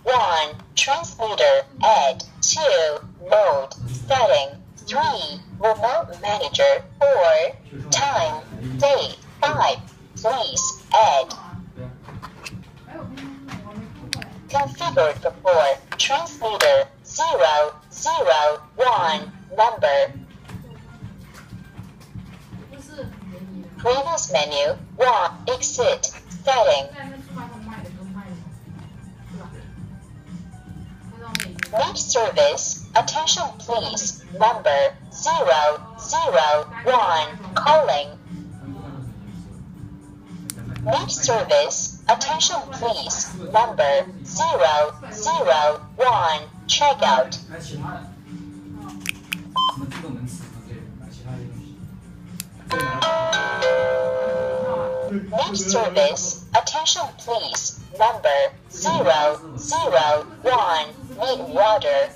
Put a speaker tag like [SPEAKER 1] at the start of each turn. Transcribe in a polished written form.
[SPEAKER 1] 1. Transmitter add 2. Mode setting 3. Remote manager 4. Time date 5. Please add. Configured before. Transmitter 001 number. Previous menu 1. Exit setting. Need service. Attention please. Number 001 calling. Need service. Attention please. Number 001 checkout. Need service. Attention please. Number 001 need water.